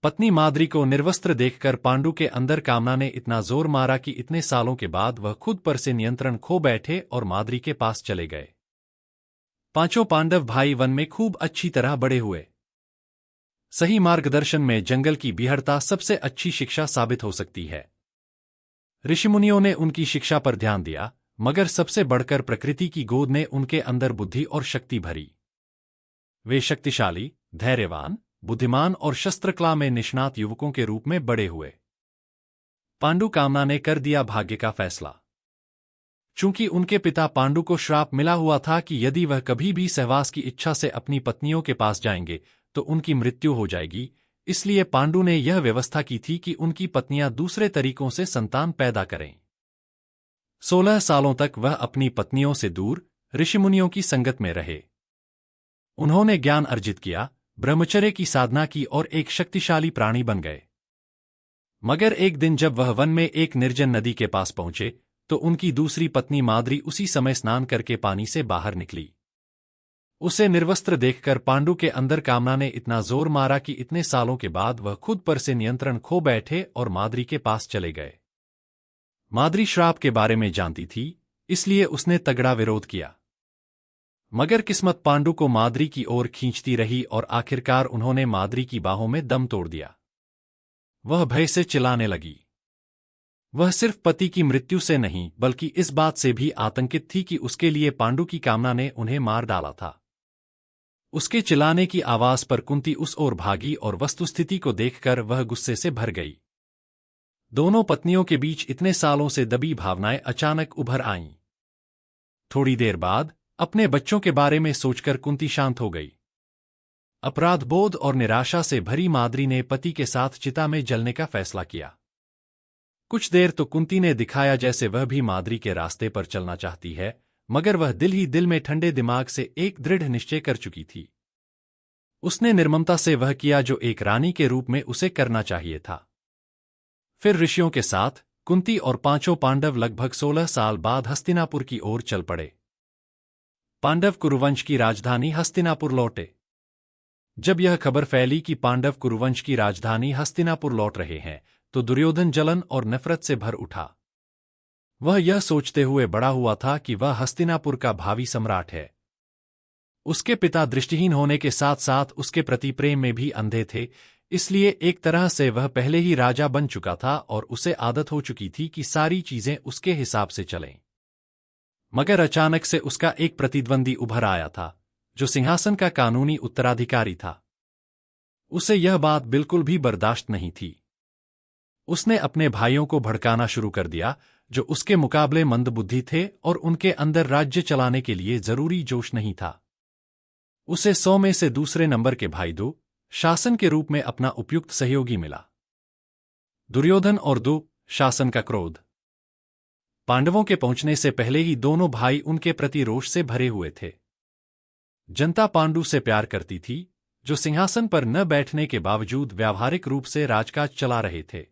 पत्नी माद्री को निर्वस्त्र देखकर पांडु के अंदर कामना ने इतना जोर मारा कि इतने सालों के बाद वह खुद पर से नियंत्रण खो बैठे और माद्री के पास चले गए। पांचों पांडव भाई वन में खूब अच्छी तरह बड़े हुए। सही मार्गदर्शन में जंगल की बिहड़ता सबसे अच्छी शिक्षा साबित हो सकती है। ऋषिमुनियों ने उनकी शिक्षा पर ध्यान दिया, मगर सबसे बढ़कर प्रकृति की गोद ने उनके अंदर बुद्धि और शक्ति भरी। वे शक्तिशाली, धैर्यवान, बुद्धिमान और शस्त्रकला में निष्णात युवकों के रूप में बड़े हुए। पांडु कामना ने कर दिया भाग्य का फैसला। चूंकि उनके पिता पांडु को श्राप मिला हुआ था कि यदि वह कभी भी सहवास की इच्छा से अपनी पत्नियों के पास जाएंगे तो उनकी मृत्यु हो जाएगी, इसलिए पांडु ने यह व्यवस्था की थी कि उनकी पत्नियां दूसरे तरीकों से संतान पैदा करें। 16 सालों तक वह अपनी पत्नियों से दूर ऋषिमुनियों की संगत में रहे। उन्होंने ज्ञान अर्जित किया, ब्रह्मचर्य की साधना की और एक शक्तिशाली प्राणी बन गए। मगर एक दिन जब वह वन में एक निर्जन नदी के पास पहुंचे तो उनकी दूसरी पत्नी माद्री उसी समय स्नान करके पानी से बाहर निकली। उसे निर्वस्त्र देखकर पांडु के अंदर कामना ने इतना जोर मारा कि इतने सालों के बाद वह खुद पर से नियंत्रण खो बैठे और माद्री के पास चले गए। माद्री श्राप के बारे में जानती थी, इसलिए उसने तगड़ा विरोध किया। मगर किस्मत पांडु को माद्री की ओर खींचती रही और आखिरकार उन्होंने माद्री की बाहों में दम तोड़ दिया। वह भय से चिल्लाने लगी। वह सिर्फ पति की मृत्यु से नहीं बल्कि इस बात से भी आतंकित थी कि उसके लिए पांडु की कामना ने उन्हें मार डाला था। उसके चिल्लाने की आवाज पर कुंती उस ओर भागी और वस्तुस्थिति को देखकर वह गुस्से से भर गई। दोनों पत्नियों के बीच इतने सालों से दबी भावनाएं अचानक उभर आईं। थोड़ी देर बाद अपने बच्चों के बारे में सोचकर कुंती शांत हो गई। अपराधबोध और निराशा से भरी माद्री ने पति के साथ चिता में जलने का फैसला किया। कुछ देर तो कुंती ने दिखाया जैसे वह भी माद्री के रास्ते पर चलना चाहती है, मगर वह दिल ही दिल में ठंडे दिमाग से एक दृढ़ निश्चय कर चुकी थी। उसने निर्ममता से वह किया जो एक रानी के रूप में उसे करना चाहिए था। फिर ऋषियों के साथ कुंती और पांचों पांडव लगभग 16 साल बाद हस्तिनापुर की ओर चल पड़े। पांडव कुरुवंश की राजधानी हस्तिनापुर लौटे। जब यह खबर फैली कि पांडव कुरुवंश की राजधानी हस्तिनापुर लौट रहे हैं तो दुर्योधन जलन और नफरत से भर उठा। वह यह सोचते हुए बड़ा हुआ था कि वह हस्तिनापुर का भावी सम्राट है। उसके पिता दृष्टिहीन होने के साथ साथ उसके प्रति प्रेम में भी अंधे थे, इसलिए एक तरह से वह पहले ही राजा बन चुका था और उसे आदत हो चुकी थी कि सारी चीजें उसके हिसाब से चलें। मगर अचानक से उसका एक प्रतिद्वंदी उभर आया था, जो सिंहासन का कानूनी उत्तराधिकारी था। उसे यह बात बिल्कुल भी बर्दाश्त नहीं थी। उसने अपने भाइयों को भड़काना शुरू कर दिया, जो उसके मुकाबले मंदबुद्धि थे और उनके अंदर राज्य चलाने के लिए जरूरी जोश नहीं था। उसे 100 में से दूसरे नंबर के भाई दो शासन के रूप में अपना उपयुक्त सहयोगी मिला। दुर्योधन और दो शासन का क्रोध। पांडवों के पहुंचने से पहले ही दोनों भाई उनके प्रति रोष से भरे हुए थे। जनता पांडु से प्यार करती थी, जो सिंहासन पर न बैठने के बावजूद व्यावहारिक रूप से राजकाज चला रहे थे।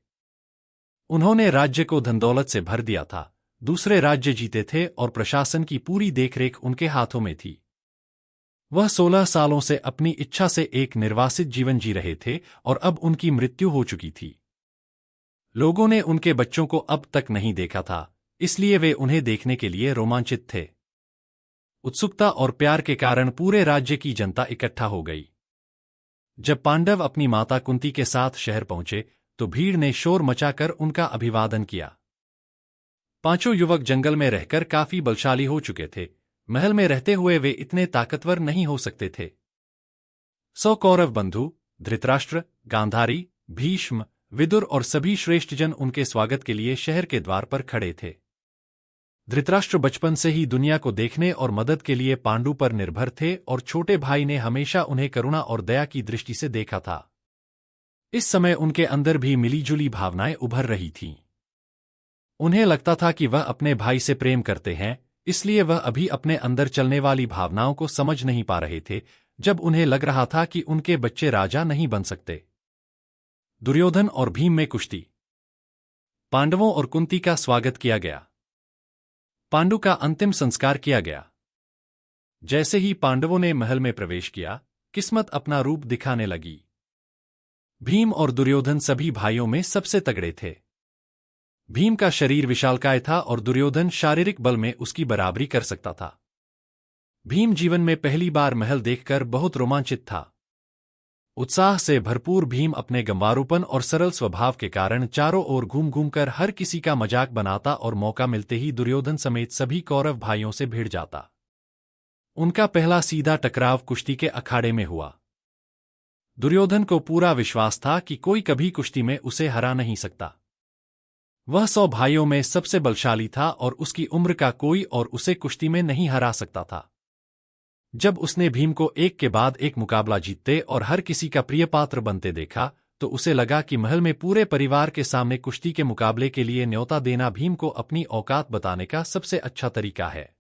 उन्होंने राज्य को धनदौलत से भर दिया था, दूसरे राज्य जीते थे और प्रशासन की पूरी देखरेख उनके हाथों में थी। वह 16 सालों से अपनी इच्छा से एक निर्वासित जीवन जी रहे थे और अब उनकी मृत्यु हो चुकी थी। लोगों ने उनके बच्चों को अब तक नहीं देखा था, इसलिए वे उन्हें देखने के लिए रोमांचित थे। उत्सुकता और प्यार के कारण पूरे राज्य की जनता इकट्ठा हो गई। जब पांडव अपनी माता कुंती के साथ शहर पहुंचे तो भीड़ ने शोर मचाकर उनका अभिवादन किया। पांचों युवक जंगल में रहकर काफी बलशाली हो चुके थे, महल में रहते हुए वे इतने ताकतवर नहीं हो सकते थे। 100 कौरव बंधु, धृतराष्ट्र, गांधारी, भीष्म, विदुर और सभी श्रेष्ठजन उनके स्वागत के लिए शहर के द्वार पर खड़े थे। धृतराष्ट्र बचपन से ही दुनिया को देखने और मदद के लिए पांडु पर निर्भर थे और छोटे भाई ने हमेशा उन्हें करुणा और दया की दृष्टि से देखा था। इस समय उनके अंदर भी मिलीजुली भावनाएं उभर रही थीं। उन्हें लगता था कि वह अपने भाई से प्रेम करते हैं, इसलिए वह अभी अपने अंदर चलने वाली भावनाओं को समझ नहीं पा रहे थे, जब उन्हें लग रहा था कि उनके बच्चे राजा नहीं बन सकते। दुर्योधन और भीम में कुश्ती। पांडवों और कुंती का स्वागत किया गया। पांडु का अंतिम संस्कार किया गया। जैसे ही पांडवों ने महल में प्रवेश किया, किस्मत अपना रूप दिखाने लगी। भीम और दुर्योधन सभी भाइयों में सबसे तगड़े थे। भीम का शरीर विशालकाय था और दुर्योधन शारीरिक बल में उसकी बराबरी कर सकता था। भीम जीवन में पहली बार महल देखकर बहुत रोमांचित था। उत्साह से भरपूर भीम अपने गंवारूपन और सरल स्वभाव के कारण चारों ओर घूम घूमकर हर किसी का मजाक बनाता और मौका मिलते ही दुर्योधन समेत सभी कौरव भाइयों से भिड़ जाता। उनका पहला सीधा टकराव कुश्ती के अखाड़े में हुआ। दुर्योधन को पूरा विश्वास था कि कोई कभी कुश्ती में उसे हरा नहीं सकता। वह 100 भाइयों में सबसे बलशाली था और उसकी उम्र का कोई और उसे कुश्ती में नहीं हरा सकता था। जब उसने भीम को एक के बाद एक मुकाबला जीतते और हर किसी का प्रिय पात्र बनते देखा, तो उसे लगा कि महल में पूरे परिवार के सामने कुश्ती के मुकाबले के लिए न्योता देना भीम को अपनी औकात बताने का सबसे अच्छा तरीका है।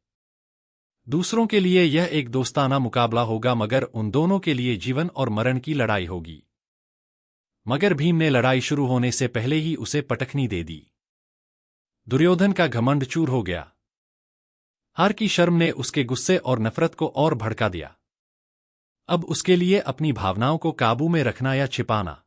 दूसरों के लिए यह एक दोस्ताना मुकाबला होगा, मगर उन दोनों के लिए जीवन और मरण की लड़ाई होगी। मगर भीम ने लड़ाई शुरू होने से पहले ही उसे पटखनी दे दी। दुर्योधन का घमंड चूर हो गया। हार की शर्म ने उसके गुस्से और नफरत को और भड़का दिया। अब उसके लिए अपनी भावनाओं को काबू में रखना या छिपाना